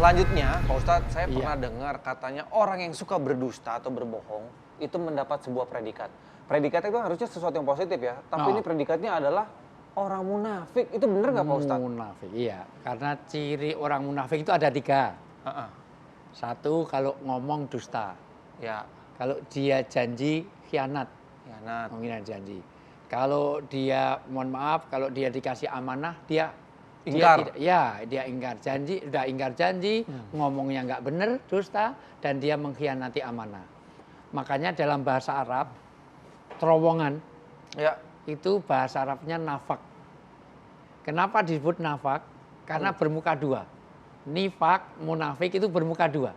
Selanjutnya, Pak Ustadz, saya Iya. pernah dengar katanya orang yang suka berdusta atau berbohong itu mendapat sebuah predikat. Predikat itu harusnya sesuatu yang positif ya, tapi Oh. ini predikatnya adalah orang munafik. Itu benar nggak Pak Ustadz? Munafik, iya. Karena ciri orang munafik itu ada 3. Heeh. 1, kalau ngomong dusta. Ya, Kalau dia janji, khianat. khianat. Mungkin janji. Kalau dia, mohon maaf, kalau dia dikasih amanah, dia Ingkar. dia ingkar janji, udah ingkar janji, ngomongnya nggak bener, dusta, dan dia mengkhianati amanah. Makanya dalam bahasa Arab, terowongan Ya, itu bahasa Arabnya nafak. Kenapa disebut nafak? Karena bermuka 2. Nifak, munafik itu bermuka 2.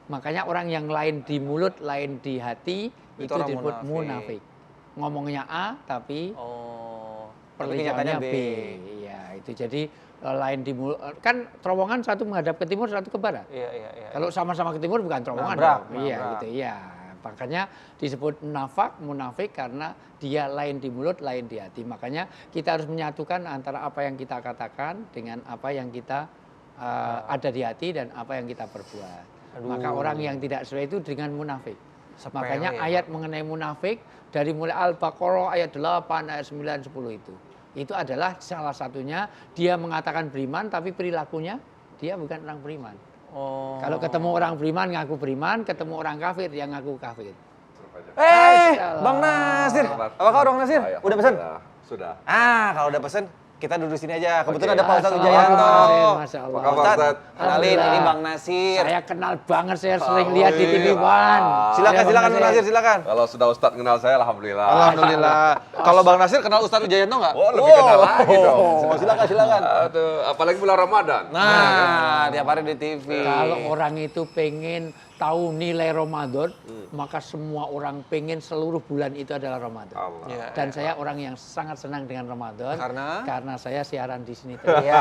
Makanya orang yang lain di mulut, lain di hati, itu orang disebut munafik. munafik. Ngomongnya A, tapi oh, tapi perlihatnya kenyataannya B. B. Ya, itu jadi lain di mulut. Kan terowongan satu menghadap ke timur, satu ke barat. Iya, iya, iya. Kalau sama-sama ke timur bukan terowongan. Nabrak, dong. Iya, nabrak. gitu. Iya. Makanya disebut nafak, munafik karena dia lain di mulut, lain di hati. Makanya kita harus menyatukan antara apa yang kita katakan dengan apa yang kita ada di hati dan apa yang kita perbuat. Aduh. Maka orang yang tidak sesuai itu dengan munafik. Sepele Makanya ya, ayat mengenai munafik dari mulai Al-Baqarah ayat 8, ayat 9, 10 itu. Itu adalah salah satunya dia mengatakan beriman tapi perilakunya dia bukan orang beriman. Oh. Kalau ketemu orang beriman ngaku beriman, ketemu orang kafir yang ngaku kafir. Bang Nasir. Apa kabar Bang Nasir? Udah pesen? Sudah. Kalau udah pesen, kita duduk sini aja. Kebetulan Oke. ada Pak Ustadz Assalamualaikum, Wijayanto. Masya Allah. Apa kabar, Ustadz, Ustadz? kenalin ini Bang Nasir. Saya kenal banget, saya sering lihat di TV One. Silakan, silakan Bang Nasir, silakan. Kalau sudah Ustadz kenal saya, alhamdulillah. Alhamdulillah. Kalau Bang Nasir kenal Ustadz Wijayanto nggak? Oh, lebih kenal lagi dong. Silakan, silakan. Aduh, apalagi bulan Ramadan. Nah, tiap hari di TV. Kalau orang itu pengen tahu nilai Ramadan, maka semua orang pengen seluruh bulan itu adalah Ramadan. Allah. Ya, Dan saya orang yang sangat senang dengan Ramadan. Karena saya siaran di sini. ya,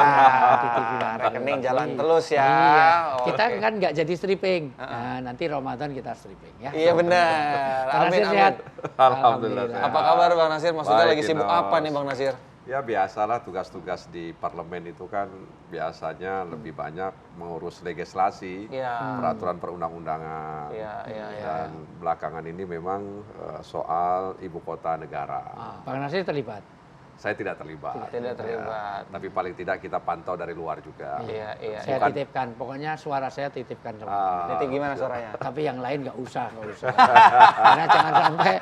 Di TV One. rekening jalan terus ya. Iya. Oke. Kita kan nggak jadi stripping. Nah, nanti Ramadan kita stripping ya. Iya benar. Karena Amin, saya amin. sehat. Alhamdulillah. Apa kabar Bang Nasir? Maksudnya Baik, lagi sibuk Inos. apa nih Bang Nasir? Ya biasalah tugas-tugas di parlemen itu kan biasanya lebih banyak mengurus legislasi, Iya. peraturan perundang-undangan. Iya, iya, iya. Dan belakangan ini memang soal ibu kota negara. Bang Nasir terlibat. Saya tidak terlibat. Tidak terlibat. Tapi paling tidak kita pantau dari luar juga. Iya, iya. Saya Bukan- titipkan. Pokoknya suara saya titipkan sama. Nanti gimana suaranya? Tapi yang lain nggak usah. Karena jangan sampai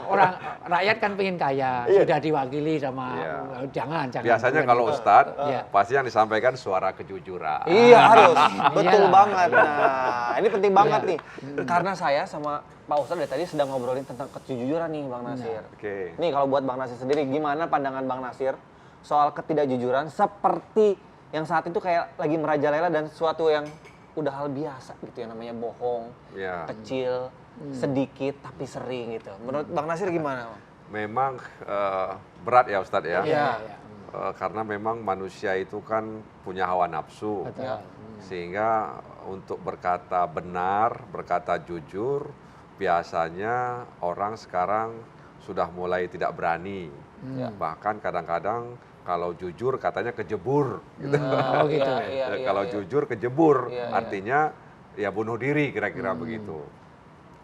orang rakyat kan pengen kaya, sudah diwakili sama Iya. jangan. Biasanya bukan kalau itu. Ustadz, Iya. pasti yang disampaikan suara kejujuran. Iya harus, betul Iyalah. banget. Nah, ini penting banget Iya. nih, karena saya sama Pak Ustadz dari tadi sedang ngobrolin tentang kejujuran nih Bang Nasir. Oke. Nih kalau buat Bang Nasir sendiri, gimana pandangan Bang Nasir soal ketidakjujuran seperti yang saat itu kayak lagi merajalela dan sesuatu yang udah hal biasa gitu ya, namanya bohong, Ya, kecil, sedikit tapi sering gitu. Menurut Bang Nasir gimana? Bang? memang berat ya Ustadz ya. Iya. Karena memang manusia itu kan punya hawa nafsu. Betul. Ya. Sehingga untuk berkata benar, berkata jujur, biasanya orang sekarang sudah mulai tidak berani. Bahkan kadang-kadang kalau jujur katanya kejebur. Gitu. Oh gitu. Iya, iya, Kalau iya. jujur kejebur, Iya, iya. artinya ya bunuh diri kira-kira begitu.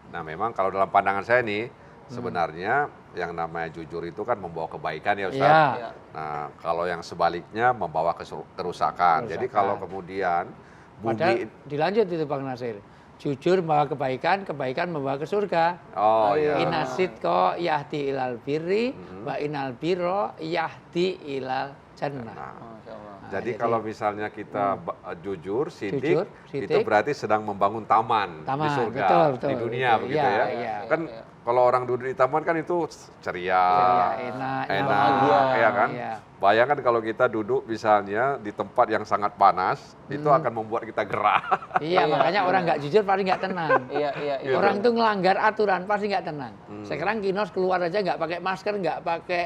Nah memang kalau dalam pandangan saya nih, sebenarnya yang namanya jujur itu kan membawa kebaikan ya Ustaz. Iya. Nah kalau yang sebaliknya membawa kerusakan. Jadi kalau kemudian Padahal bumi, dilanjut itu Bang Nasir. Jujur membawa kebaikan, kebaikan membawa ke surga. oh iya, Inasid ko yahdi ilal birri, wa inal biro yahdi ilal jannah. Nah, Masya Allah. jadi jadi- kalau misalnya kita jujur, Jujur, sidik, itu sidik. berarti sedang membangun taman, di Taman, surga, betul, betul, di dunia betul. begitu Iya, ya. iya, Kan iya. kalau orang duduk di taman kan itu ceria, enak, enak, bahagia. ya kan? Iya. Bayangkan kalau kita duduk misalnya di tempat yang sangat panas, itu akan membuat kita gerah. Iya, makanya orang nggak jujur pasti nggak tenang. Iya, iya, iya. Orang tuh ngelanggar aturan pasti nggak tenang. Sekarang Kinos keluar aja nggak pakai masker, nggak pakai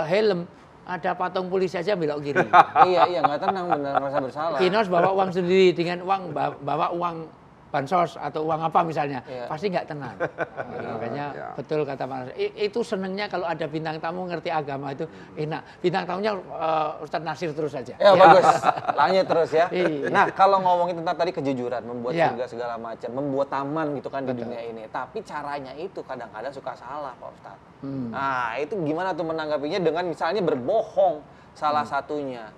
helm, ada patung polisi aja belok kiri. Iya, iya, nggak tenang, benar, merasa bersalah. Kinos bawa uang sendiri dengan bawa uang bansos atau uang apa misalnya, Iya. pasti nggak tenang. Makanya Iya. betul kata Mas, itu senengnya kalau ada bintang tamu ngerti agama itu enak. Bintang tamunya Ustadz Nasir terus saja. Ya, bagus. Lanjut terus ya. Iya. Nah, kalau ngomongin tentang tadi kejujuran, membuat Iya. surga segala macam, membuat taman gitu kan di dunia ini. Tapi caranya itu kadang-kadang suka salah, Pak Ustadz. Nah, itu gimana tuh menanggapinya dengan misalnya berbohong salah satunya.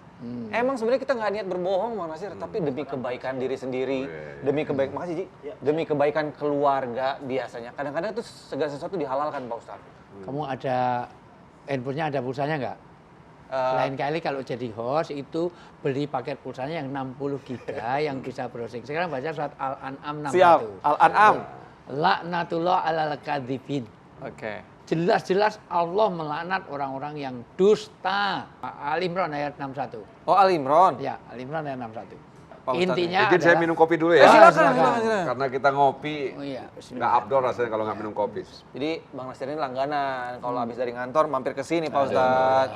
Emang sebenarnya kita nggak niat berbohong, Bang Nasir, tapi demi kebaikan diri sendiri, demi kebaikan, makasih Ji, demi kebaikan keluarga biasanya. Kadang-kadang itu segala sesuatu dihalalkan, Pak Ustadz. Kamu ada handphonenya, ada pulsanya nggak? Lain kali kalau jadi host itu beli paket pulsanya yang 60 giga yang bisa browsing. Sekarang baca surat Al-An'am 61. Siap, Al-An'am. Laknatullah alal kadzibin. Oke. Jelas-jelas Allah melaknat orang-orang yang dusta. Ali Imran ayat 61. Oh, Al Imron. Ya, Ali Imran ayat 61. Pak Ustadz, Intinya Mungkin saya adalah- minum kopi dulu Ya, ya. silakan. Karena kita ngopi, Oh iya, nggak bismillah. abdol rasanya kalau nggak minum kopi. Jadi Bang Nasir ini langganan. Kalau habis dari kantor mampir ke sini, Pak Ustadz.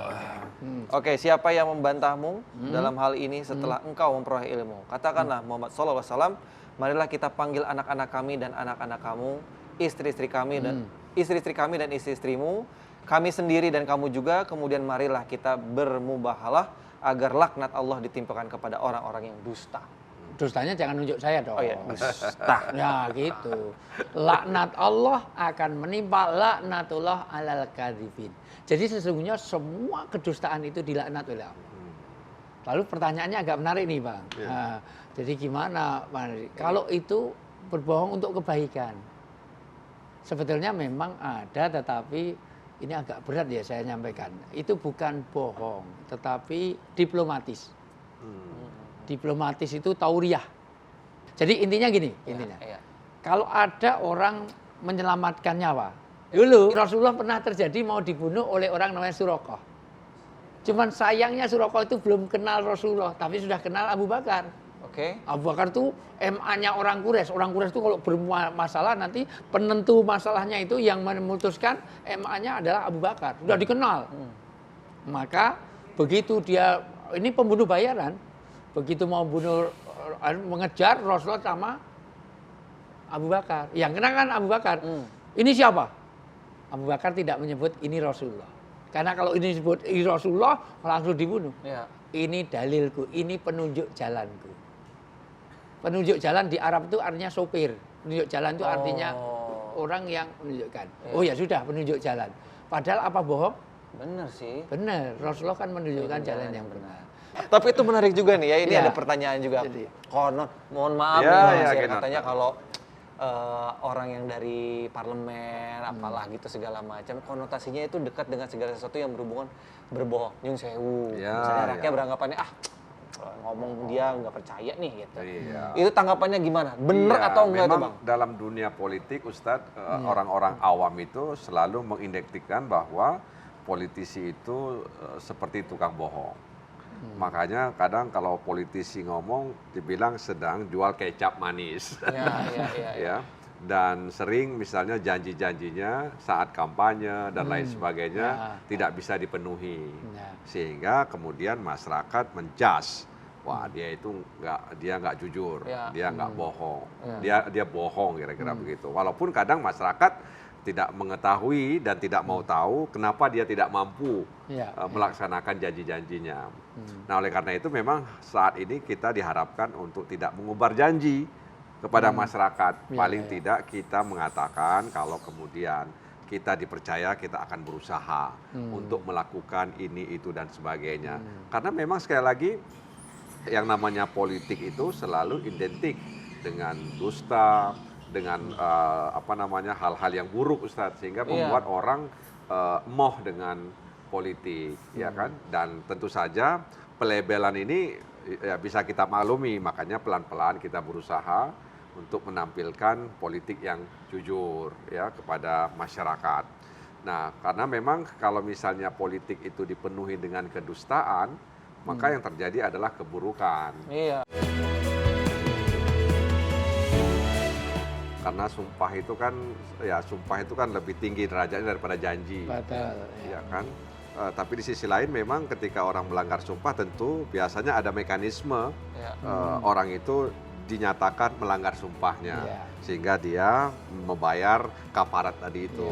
Oke, siapa yang membantahmu dalam hal ini setelah engkau memperoleh ilmu? Katakanlah Muhammad SAW, marilah kita panggil anak-anak kami dan anak-anak kamu, istri-istri kami dan istri-istri kami dan istri-istrimu, kami sendiri dan kamu juga, kemudian marilah kita bermubahalah agar laknat Allah ditimpakan kepada orang-orang yang dusta. Dustanya jangan nunjuk saya dong. Oh iya, dusta. Ya gitu. Laknat Allah akan menimpa laknatullah alal kadzibin. Jadi sesungguhnya semua kedustaan itu dilaknat oleh Allah. Lalu pertanyaannya agak menarik nih Bang. Nah, jadi gimana Bang? Kalau itu berbohong untuk kebaikan. Sebetulnya memang ada, tetapi ini agak berat ya saya nyampaikan. Itu bukan bohong, tetapi diplomatis. Diplomatis itu tauriah. Jadi intinya gini, intinya. Iya. Kalau ada orang menyelamatkan nyawa, dulu Rasulullah pernah terjadi mau dibunuh oleh orang namanya Suraqah. Cuman sayangnya Suraqah itu belum kenal Rasulullah, tapi sudah kenal Abu Bakar. Oke. Abu Bakar itu MA-nya orang Quraisy. Orang Quraisy itu kalau bermasalah nanti penentu masalahnya itu yang memutuskan MA-nya adalah Abu Bakar. Sudah dikenal. Maka begitu dia, ini pembunuh bayaran, begitu mau bunuh, mengejar Rasulullah sama Abu Bakar. Yang kena kan Abu Bakar. Ini siapa? Abu Bakar tidak menyebut ini Rasulullah. Karena kalau ini disebut ini Rasulullah langsung dibunuh. Iya. Ini dalilku, ini penunjuk jalanku. Penunjuk jalan di Arab itu artinya sopir. Penunjuk jalan itu artinya orang yang menunjukkan. Oh ya sudah, penunjuk jalan. Padahal apa bohong? Bener sih. Benar, Rasulullah kan menunjukkan jalan yang benar. Tapi itu menarik juga nih ya, ini Iya. ada pertanyaan juga. Jadi. Konon, mohon maaf Ya, nih Mas, ya, ya, gimana? katanya kalau orang yang dari parlemen, apalah gitu segala macam, konotasinya itu dekat dengan segala sesuatu yang berhubungan berbohong, nyun sewu. Ya, Misalnya rakyat ya. beranggapannya, ngomong dia nggak percaya nih gitu. Iya. Itu tanggapannya gimana? Bener Iya, atau enggak tuh memang Bang? dalam dunia politik Ustadz, orang-orang awam itu selalu mengindikasikan bahwa politisi itu seperti tukang bohong. Makanya kadang kalau politisi ngomong dibilang sedang jual kecap manis. Iya. Ya. Dan sering misalnya janji-janjinya saat kampanye dan lain sebagainya tidak bisa dipenuhi. Ya. Sehingga kemudian masyarakat menjas, wah dia itu nggak jujur, Ya. dia nggak bohong, dia bohong kira-kira begitu. Walaupun kadang masyarakat tidak mengetahui dan tidak mau tahu kenapa dia tidak mampu Ya. melaksanakan janji-janjinya. Nah oleh karena itu memang saat ini kita diharapkan untuk tidak mengubar janji kepada masyarakat. Paling tidak kita mengatakan kalau kemudian kita dipercaya kita akan berusaha untuk melakukan ini, itu, dan sebagainya. Karena memang sekali lagi yang namanya politik itu selalu identik dengan dusta, dengan hal-hal yang buruk Ustadz. Sehingga membuat orang emoh dengan politik, ya kan? Dan tentu saja pelebelan ini ya bisa kita maklumi, makanya pelan-pelan kita berusaha untuk menampilkan politik yang jujur ya kepada masyarakat. Nah, karena memang kalau misalnya politik itu dipenuhi dengan kedustaan, maka yang terjadi adalah keburukan. Iya. Karena sumpah itu kan lebih tinggi derajatnya daripada janji. Betul. Ya kan? Tapi di sisi lain memang ketika orang melanggar sumpah tentu biasanya ada mekanisme orang itu dinyatakan melanggar sumpahnya, Iya. sehingga dia membayar kafarat tadi itu.